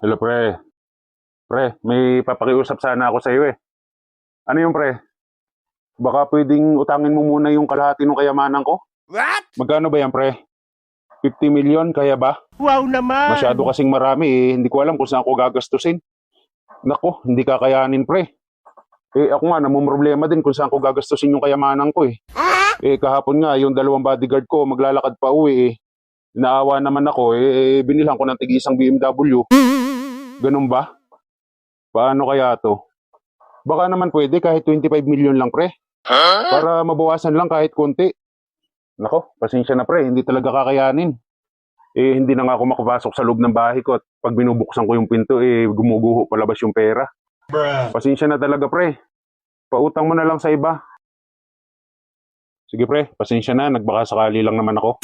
Hello pre. Pre, may papakiusap sana ako sa iyo eh. Ano yung pre? Baka pwedeng utangin mo muna yung kalahati ng kayamanan ko? What? Magkano ba yan pre? 50 million kaya ba? Wow naman! Masyado kasing marami eh. Hindi ko alam kung saan ko gagastusin. Nako, hindi kakayanin pre. Eh ako nga namumroblema din kung saan ko gagastusin yung kayamanan ko eh. Eh kahapon nga yung dalawang bodyguard ko maglalakad pa uwi eh. Naawa naman ako eh binilhan ko ng tig-isang BMW. Ganun ba? Paano kaya to? Baka naman pwede kahit 25 million lang pre. Para mabawasan lang kahit konti. Nako, pasensya na pre, hindi talaga kakayanin. Eh hindi na nga ako makapasok sa loob ng bahay ko at pag binubuksan ko yung pinto eh gumuguho palabas yung pera. Pasensya na talaga pre. Pautang mo na lang sa iba. Sige pre, pasensya na, nagbaka sakali lang naman ako.